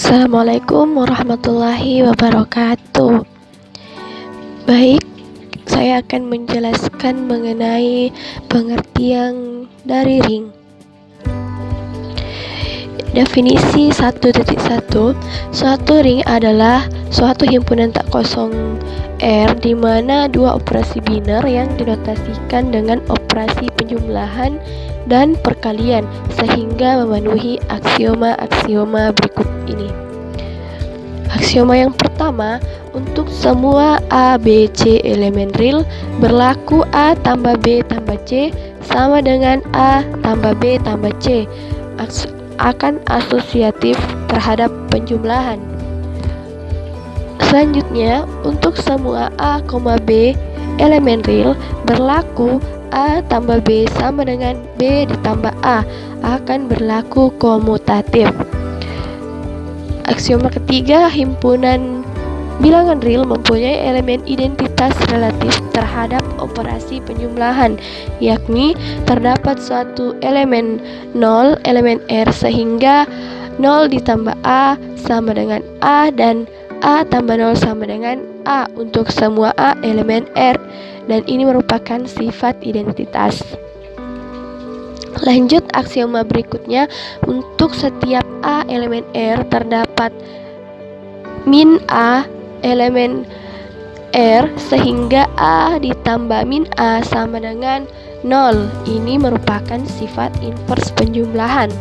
Assalamualaikum warahmatullahi wabarakatuh. Baik, saya akan menjelaskan mengenai pengertian dari ring. Definisi 1.1. Suatu ring adalah suatu himpunan tak kosong R di mana dua operasi biner yang dinotasikan dengan operasi penjumlahan dan perkalian sehingga memenuhi aksioma-aksioma berikut ini. Aksioma yang pertama, untuk semua A, B, C elemen real berlaku A tambah B tambah C sama dengan A tambah B tambah C akan asosiatif terhadap penjumlahan. Selanjutnya, untuk semua A, B elemen real berlaku A tambah B sama dengan B ditambah A akan berlaku komutatif. Aksioma ketiga, himpunan bilangan real mempunyai elemen identitas relatif terhadap operasi penjumlahan, yakni terdapat suatu elemen 0, elemen R, sehingga 0 ditambah A sama dengan A dan A tambah 0 sama dengan A untuk semua A elemen R, dan ini merupakan sifat identitas. Lanjut aksioma berikutnya, untuk setiap A elemen R terdapat min A elemen R sehingga A ditambah min A sama dengan 0. Ini merupakan sifat invers penjumlahan.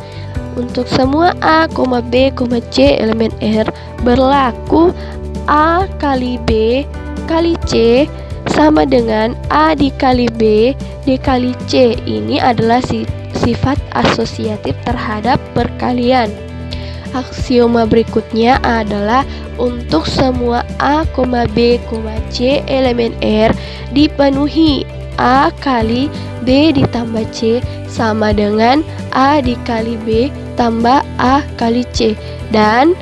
Untuk semua A, B, C elemen R berlaku A kali B kali C sama dengan A dikali B dikali C. Ini adalah sifat asosiatif terhadap perkalian. Aksioma berikutnya adalah untuk semua A, B, C elemen R dipenuhi A kali B ditambah C sama dengan A dikali B tambah A kali C, dan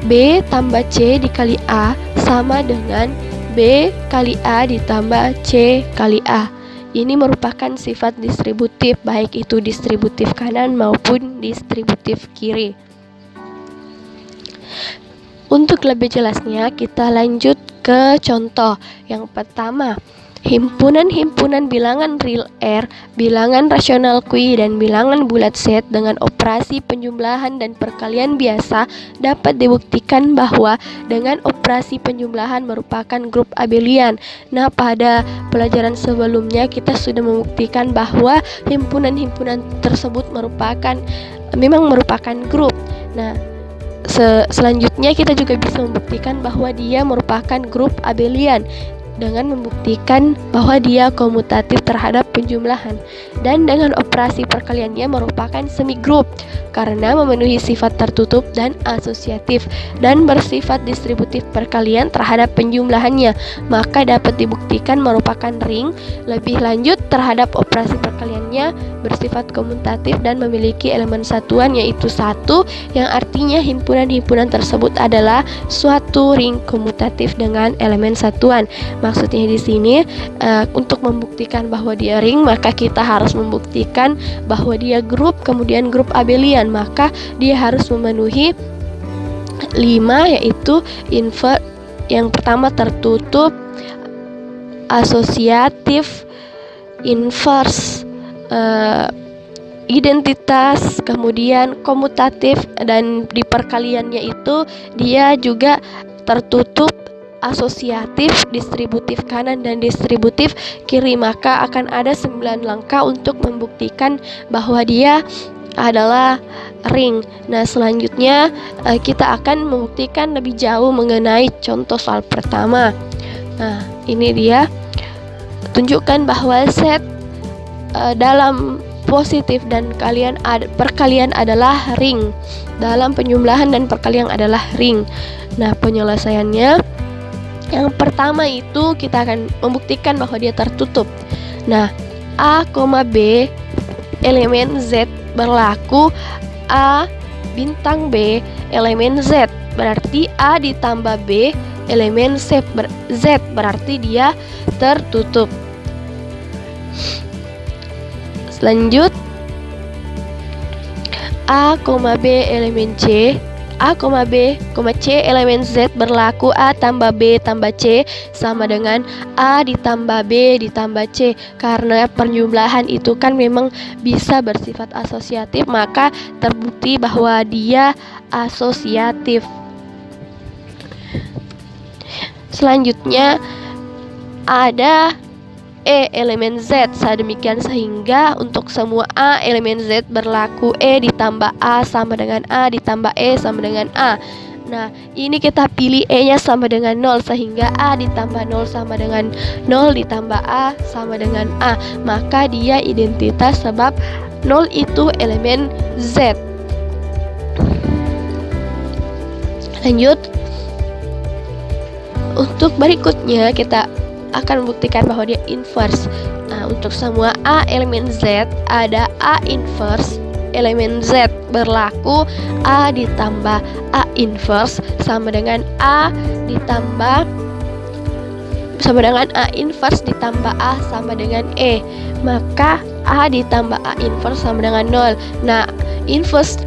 B tambah C dikali A sama dengan B kali A ditambah C kali A. Ini merupakan sifat distributif, baik itu distributif kanan maupun distributif kiri. Untuk lebih jelasnya, kita lanjut ke contoh. Yang pertama, himpunan-himpunan bilangan real R, bilangan rasional Q, dan bilangan bulat Z dengan operasi penjumlahan dan perkalian biasa dapat dibuktikan bahwa dengan operasi penjumlahan merupakan grup abelian. Nah, pada pelajaran sebelumnya kita sudah membuktikan bahwa himpunan-himpunan tersebut memang merupakan grup. Nah, selanjutnya kita juga bisa membuktikan bahwa dia merupakan grup abelian dengan membuktikan bahwa dia komutatif terhadap penjumlahan, dan dengan operasi perkaliannya merupakan semigrup karena memenuhi sifat tertutup dan asosiatif dan bersifat distributif perkalian terhadap penjumlahannya, maka dapat dibuktikan merupakan ring. Lebih lanjut, terhadap operasi perkaliannya bersifat komutatif dan memiliki elemen satuan yaitu 1, yang artinya himpunan-himpunan tersebut adalah suatu ring komutatif dengan elemen satuan. Maksudnya di sini untuk membuktikan bahwa dia ring, maka kita harus membuktikan bahwa dia grup, kemudian grup abelian, maka dia harus memenuhi 5, yaitu yang pertama tertutup, asosiatif, invers, identitas, kemudian komutatif, dan di perkaliannya itu dia juga tertutup, asosiatif, distributif kanan, dan distributif kiri. Maka akan ada 9 langkah untuk membuktikan bahwa dia adalah ring. Nah, selanjutnya kita akan membuktikan lebih jauh mengenai contoh soal pertama. Nah, ini dia, tunjukkan bahwa set dalam positif dan perkalian adalah ring. Dalam penjumlahan dan perkalian adalah ring. Nah, penyelesaiannya, yang pertama itu kita akan membuktikan bahwa dia tertutup. Nah, A, B elemen Z berlaku A bintang B elemen Z, berarti A ditambah B elemen Z berarti dia tertutup. Lanjut, A, B elemen C A, B, C elemen Z berlaku A tambah B tambah C sama dengan A ditambah B ditambah C. Karena penjumlahan itu kan memang bisa bersifat asosiatif, maka terbukti bahwa dia asosiatif. Selanjutnya ada E elemen Z, sedemikian sehingga untuk semua A elemen Z berlaku E ditambah A sama dengan A ditambah E sama dengan A. Nah, ini kita pilih E-nya sama dengan 0, sehingga A ditambah 0 sama dengan 0 ditambah A sama dengan A. Maka dia identitas sebab 0 itu elemen Z. Lanjut. Untuk berikutnya kita akan membuktikan bahwa dia inverse. Nah, untuk semua A elemen Z ada A inverse elemen Z berlaku A ditambah A inverse sama dengan A inverse ditambah A sama dengan E. Maka A ditambah A inverse sama dengan 0. Nah, inverse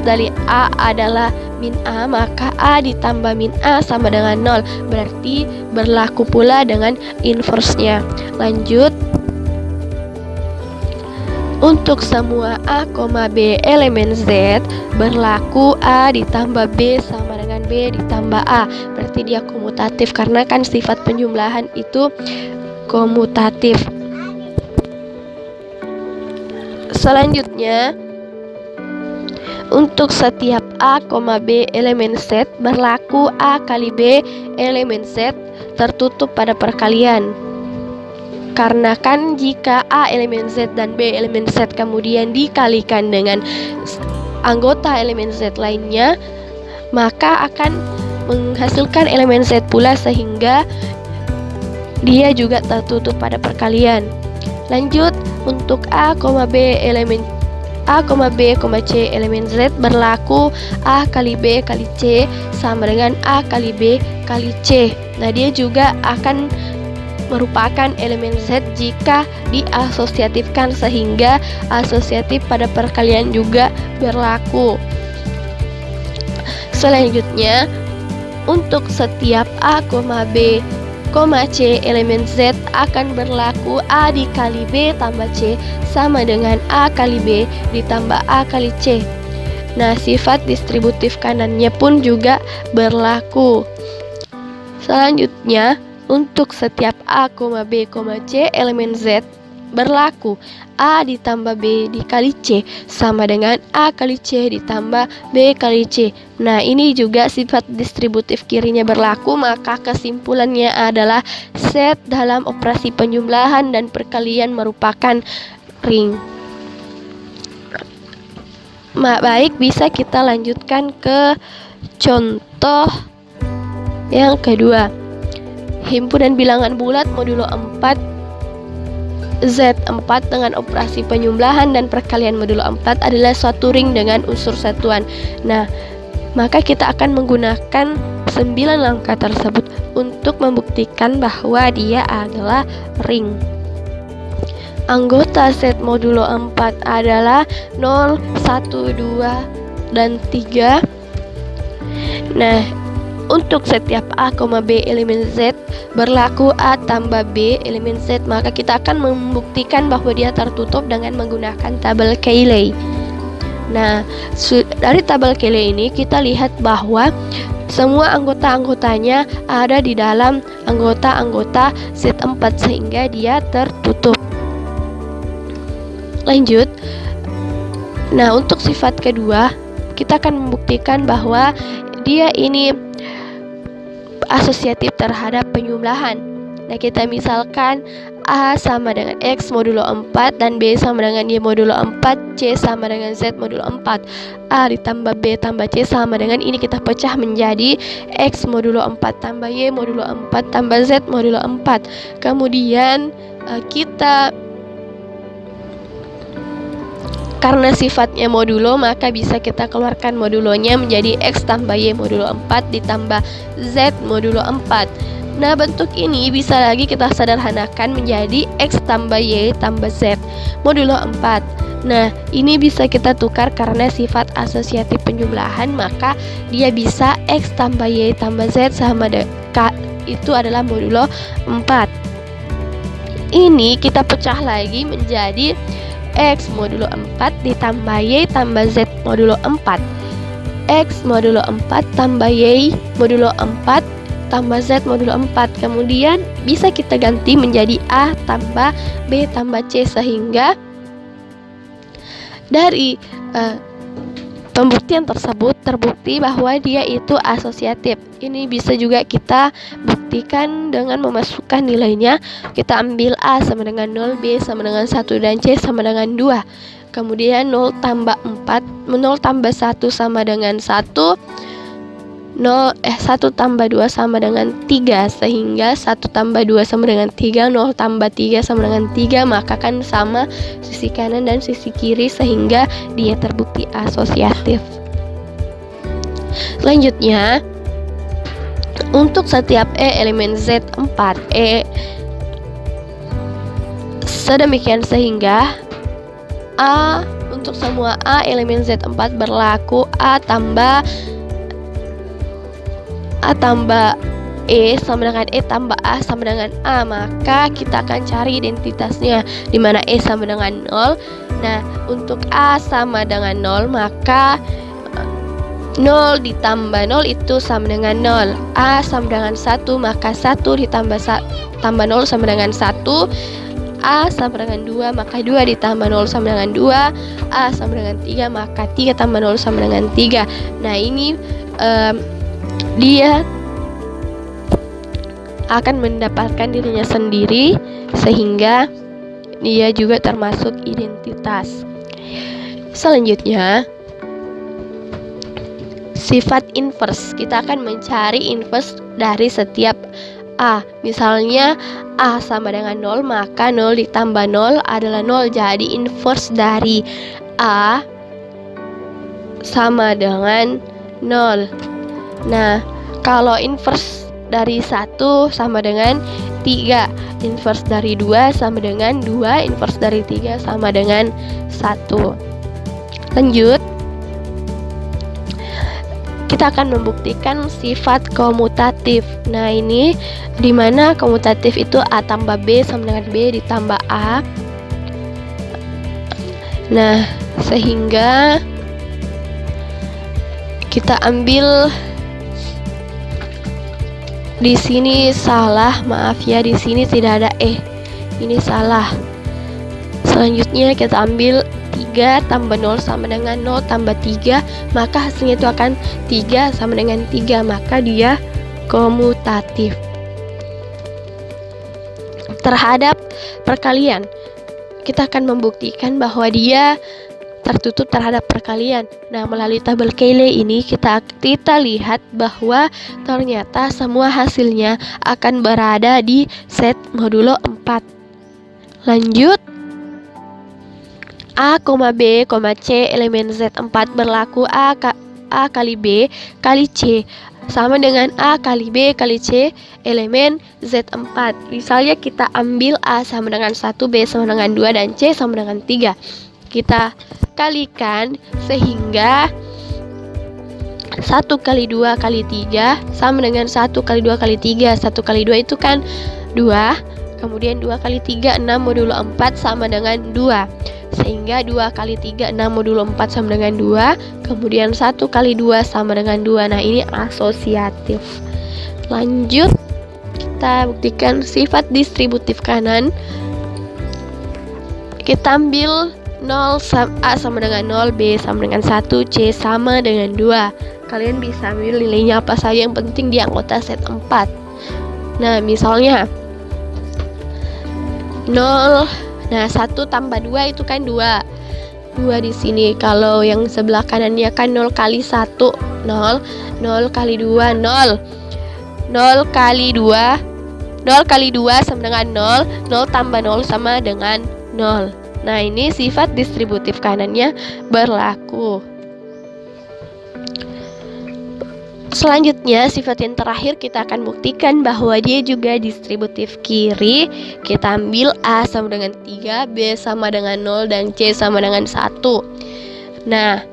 dari A adalah min A, maka A ditambah min A sama dengan 0. Berarti berlaku pula dengan inverse-nya. Lanjut. Untuk semua A, B elemen Z berlaku A ditambah B sama dengan B ditambah A. Berarti dia komutatif karena kan sifat penjumlahan itu komutatif. Selanjutnya, untuk setiap A, B elemen Z berlaku A kali B elemen Z tertutup pada perkalian. Karena kan jika A elemen Z dan B elemen Z kemudian dikalikan dengan anggota elemen Z lainnya, maka akan menghasilkan elemen Z pula sehingga dia juga tertutup pada perkalian. Lanjut, untuk A, B elemen B, C elemen Z berlaku A kali B kali C sama dengan A kali B kali C. Nah, dia juga akan merupakan elemen Z jika diasosiatifkan sehingga asosiatif pada perkalian juga berlaku. Selanjutnya, untuk setiap A, B, C elemen Z akan berlaku A dikali B tambah C sama dengan A kali B ditambah A kali C. Nah, sifat distributif kanannya pun juga berlaku. Selanjutnya, untuk setiap A, B, C elemen Z berlaku A ditambah B dikali C sama dengan A kali C ditambah B kali C. Nah, ini juga sifat distributif kirinya berlaku, maka kesimpulannya adalah set dalam operasi penjumlahan dan perkalian merupakan ring. Baik, bisa kita lanjutkan ke contoh yang kedua. Himpunan bilangan bulat modulo 4 Z4 dengan operasi penjumlahan dan perkalian modulo 4 adalah suatu ring dengan unsur satuan. Nah, maka kita akan menggunakan 9 langkah tersebut untuk membuktikan bahwa dia adalah ring. Anggota set modulo 4 adalah 0, 1, 2, dan 3. Nah, untuk setiap A, B elemen Z berlaku A tambah B elemen Z, maka kita akan membuktikan bahwa dia tertutup dengan menggunakan tabel Cayley. Nah, dari tabel Cayley ini kita lihat bahwa semua anggota-anggotanya ada di dalam anggota-anggota Z4 sehingga dia tertutup. Lanjut. Nah, untuk sifat kedua kita akan membuktikan bahwa dia ini asosiatif terhadap penjumlahan. Nah, kita misalkan A sama dengan X modulo 4 dan B sama dengan Y modulo 4, C sama dengan Z modulo 4. A ditambah B tambah C sama dengan ini kita pecah menjadi X modulo 4 tambah Y modulo 4 tambah Z modulo 4. Kemudian kita karena sifatnya modulo, maka bisa kita keluarkan modulonya menjadi X tambah Y modulo 4 ditambah Z modulo 4. Nah, bentuk ini bisa lagi kita sederhanakan menjadi X tambah Y tambah Z modulo 4. Nah, ini bisa kita tukar karena sifat asosiatif penjumlahan, maka dia bisa X tambah Y tambah Z sama K, itu adalah modulo 4. Ini kita pecah lagi menjadi X modulo 4 ditambah Y tambah Z modulo 4. X modulo 4 tambah Y modulo 4 tambah Z modulo 4. Kemudian bisa kita ganti menjadi A tambah B tambah C, sehingga dari pembuktian tersebut terbukti bahwa dia itu asosiatif. Ini bisa juga kita buktikan dengan memasukkan nilainya. Kita ambil A sama dengan 0, B sama dengan 1, dan C sama dengan 2. Kemudian 0 tambah 4, 0 tambah 1 sama dengan 1, 1 tambah 2 sama dengan 3, sehingga 1 tambah 2 sama dengan 3, 0 tambah 3 sama dengan 3, maka kan sama sisi kanan dan sisi kiri, sehingga dia terbukti asosiatif. Selanjutnya, untuk setiap elemen Z4 sedemikian sehingga A, untuk semua A elemen Z4 berlaku A tambah E sama dengan E tambah A sama dengan A, maka kita akan cari identitasnya, di mana E sama dengan 0. Nah, untuk A sama dengan 0, maka 0 ditambah 0 itu sama dengan 0. A sama dengan 1, maka 1 tambah 0 sama dengan 1. A sama dengan 2, maka 2 ditambah 0 sama dengan 2. A sama dengan 3, maka 3 tambah 0 sama dengan 3. Nah, ini dia akan mendapatkan dirinya sendiri, sehingga dia juga termasuk identitas. Selanjutnya, sifat inverse. Kita akan mencari inverse dari setiap A. Misalnya A sama dengan 0, maka 0 ditambah 0 adalah 0. Jadi inverse dari A sama dengan 0. Nah, kalau inverse dari 1 sama dengan 3, inverse dari 2 sama dengan 2, inverse dari 3 sama dengan 1. Lanjut, kita akan membuktikan sifat komutatif. Nah, ini dimana komutatif itu A tambah B sama dengan B ditambah A. Nah, sehingga kita ambil di sini salah, maaf ya, di sini tidak ada E. Ini salah. Selanjutnya kita ambil 3 tambah 0 sama dengan 0 tambah 3, maka hasilnya itu akan 3 sama dengan 3, maka dia komutatif. Terhadap perkalian, kita akan membuktikan bahwa dia tertutup terhadap perkalian. Nah, melalui tabel Cayley ini kita lihat bahwa ternyata semua hasilnya akan berada di set modulo 4. Lanjut, A, B, C elemen Z4 berlaku A kali B kali C sama dengan A kali B kali C elemen Z4. Misalnya kita ambil A sama dengan 1, B sama dengan 2, dan C sama dengan 3. Kita kalikan sehingga 1 kali 2 kali 3 sama dengan 1 kali 2 kali 3. 1 kali 2 itu kan 2. Kemudian 2 kali 3, 6 modulo 4 sama dengan 2. Sehingga 2 kali 3, 6 modulo 4 sama dengan 2. Kemudian 1 kali 2 sama dengan 2. Nah, ini asosiatif. Lanjut, kita buktikan sifat distributif kanan. Kita ambil 0 A sama dengan 0, B sama dengan 1, C sama dengan 2. Kalian bisa ambil nilainya apa saja, yang penting di anggota set 4. Nah, misalnya 0, nah 1 tambah 2 itu kan 2. 2 di sini. Kalau yang sebelah kanannya kan 0 kali 1, 0. 0 kali 2, 0. 0 kali 2, 0 kali 2 sama dengan 0. 0 tambah 0 sama dengan 0. Nah, ini sifat distributif kanannya berlaku. selanjutnya, sifat yang terakhir kita akan buktikan bahwa dia juga distributif kiri. Kita ambil A sama dengan 3, B sama dengan 0, dan C sama dengan 1. Nah,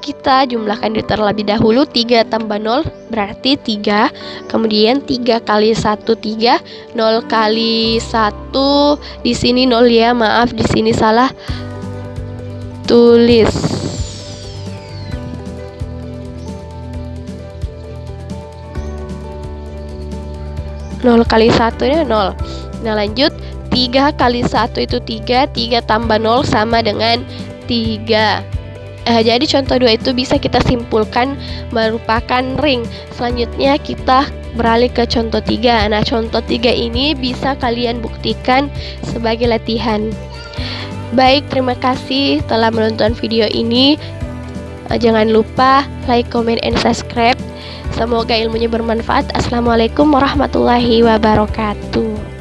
kita jumlahkan terlebih dahulu. 3 tambah 0 berarti 3. Kemudian 3 kali 1 3, 0 kali 1 di sini 0 ya, maaf di sini salah tulis. 0 kali 1 nya 0. Nah, lanjut, 3 kali 1 itu 3, 3 tambah 0 sama dengan 3. Jadi contoh 2 itu bisa kita simpulkan merupakan ring. Selanjutnya kita beralih ke contoh 3. Nah, contoh 3 ini bisa kalian buktikan sebagai latihan. Baik, terima kasih telah menonton video ini. Jangan lupa like, comment, and subscribe. Semoga ilmunya bermanfaat. Assalamualaikum warahmatullahi wabarakatuh.